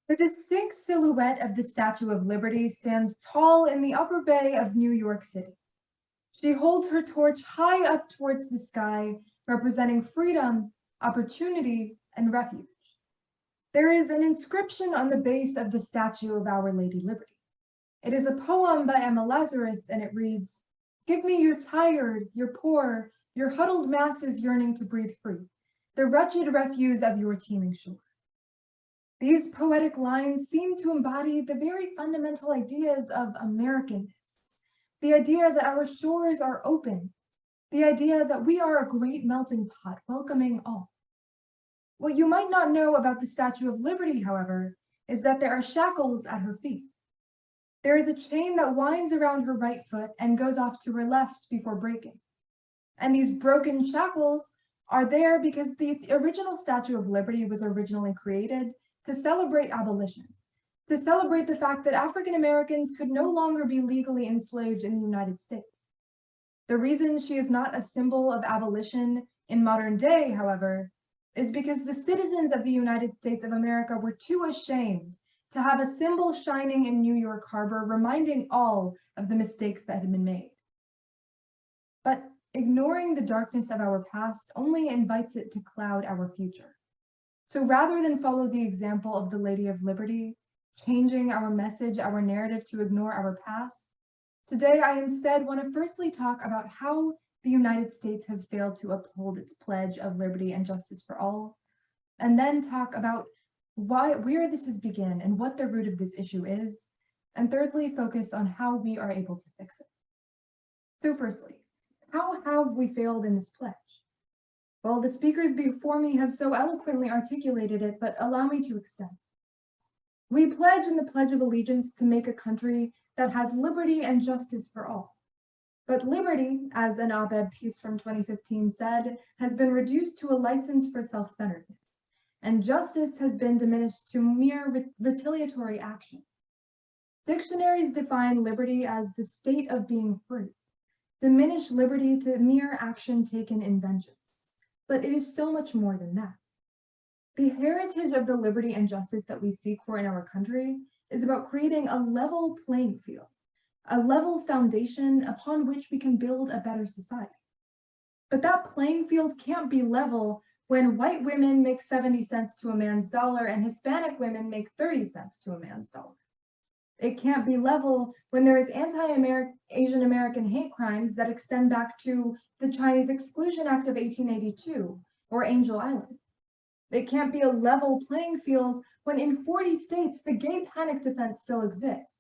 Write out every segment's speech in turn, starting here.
The distinct silhouette of the Statue of Liberty stands tall in the upper bay of New York City. She holds her torch high up towards the sky, representing freedom, opportunity, and refuge. There is an inscription on the base of the statue of Our Lady Liberty. It is a poem by Emma Lazarus, and it reads, "Give me your tired, your poor, your huddled masses yearning to breathe free, the wretched refuse of your teeming shore." These poetic lines seem to embody the very fundamental ideas of Americanness, the idea that our shores are open, the idea that we are a great melting pot welcoming all. What you might not know about the Statue of Liberty, however, is that there are shackles at her feet. There is a chain that winds around her right foot and goes off to her left before breaking. And these broken shackles are there because the original Statue of Liberty was originally created to celebrate abolition, to celebrate the fact that African Americans could no longer be legally enslaved in the United States. The reason she is not a symbol of abolition in modern day, however, is because the citizens of the United States of America were too ashamed to have a symbol shining in New York Harbor, reminding all of the mistakes that had been made. But ignoring the darkness of our past only invites it to cloud our future. So rather than follow the example of the Lady of Liberty, changing our message, our narrative to ignore our past, today I instead want to firstly talk about how the United States has failed to uphold its pledge of liberty and justice for all, and then talk about where this has begun and what the root of this issue is, and thirdly, focus on how we are able to fix it. So firstly, how have we failed in this pledge? Well, the speakers before me have so eloquently articulated it, but allow me to extend. We pledge in the Pledge of Allegiance to make a country that has liberty and justice for all. But liberty, as an op-ed piece from 2015 said, has been reduced to a license for self-centeredness, and justice has been diminished to mere retaliatory action. Dictionaries define liberty as the state of being free, diminish liberty to mere action taken in vengeance. But it is so much more than that. The heritage of the liberty and justice that we seek for in our country is about creating a level playing field, a level foundation upon which we can build a better society. But that playing field can't be level when white women make 70 cents to a man's dollar and Hispanic women make 30 cents to a man's dollar. It can't be level when there is anti-Asian American hate crimes that extend back to the Chinese Exclusion Act of 1882 or Angel Island. It can't be a level playing field when in 40 states the gay panic defense still exists,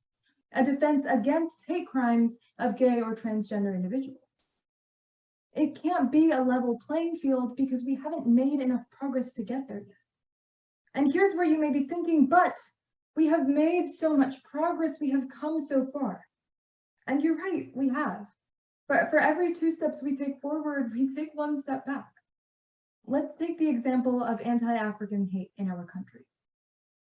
a defense against hate crimes of gay or transgender individuals. It can't be a level playing field because we haven't made enough progress to get there yet. And here's where you may be thinking, but we have made so much progress, we have come so far. And you're right, we have. But for every 2 steps we take forward, we take 1 step back. Let's take the example of anti-African hate in our country.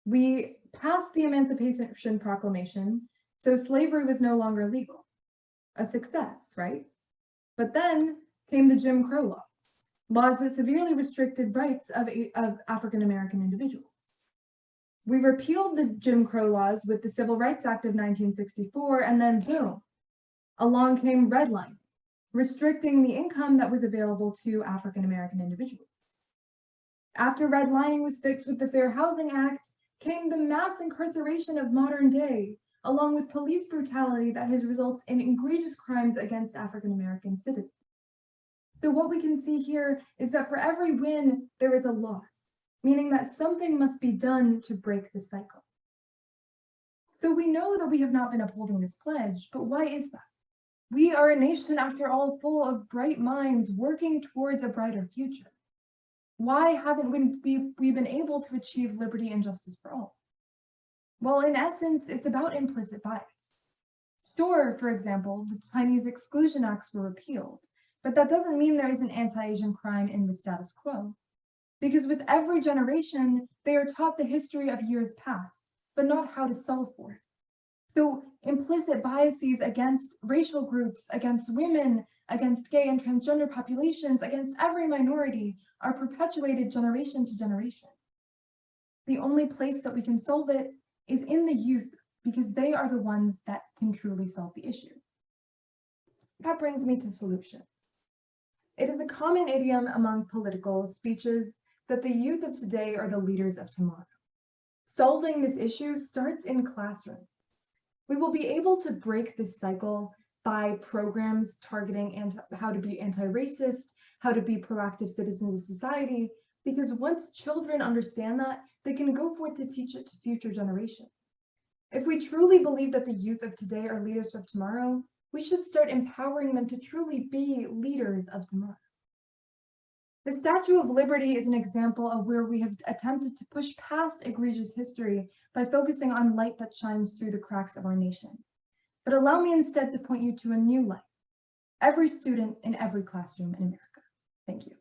We passed the Emancipation Proclamation, so slavery was no longer legal. A success, right? But then came the Jim Crow laws that severely restricted rights of African American individuals. We repealed the Jim Crow laws with the Civil Rights Act of 1964, and then boom, along came redlining, restricting the income that was available to African American individuals. After redlining was fixed with the Fair Housing Act, came the mass incarceration of modern day, along with police brutality that has resulted in egregious crimes against African American citizens. So what we can see here is that for every win, there is a loss, meaning that something must be done to break the cycle. So we know that we have not been upholding this pledge, but why is that? We are a nation, after all, full of bright minds working towards a brighter future. Why haven't we been able to achieve liberty and justice for all? Well, in essence, it's about implicit bias. Sure, for example, the Chinese Exclusion Acts were repealed, but that doesn't mean there isn't anti-Asian crime in the status quo. Because with every generation, they are taught the history of years past, but not how to solve for it. So implicit biases against racial groups, against women, against gay and transgender populations, against every minority are perpetuated generation to generation. The only place that we can solve it is in the youth, because they are the ones that can truly solve the issue. That brings me to solutions. It is a common idiom among political speeches that the youth of today are the leaders of tomorrow. Solving this issue starts in classrooms. We will be able to break this cycle by programs targeting how to be anti-racist, how to be proactive citizens of society, because once children understand that, they can go forth to teach it to future generations. If we truly believe that the youth of today are leaders of tomorrow, we should start empowering them to truly be leaders of tomorrow. The Statue of Liberty is an example of where we have attempted to push past egregious history by focusing on light that shines through the cracks of our nation. But allow me instead to point you to a new light. Every student in every classroom in America. Thank you.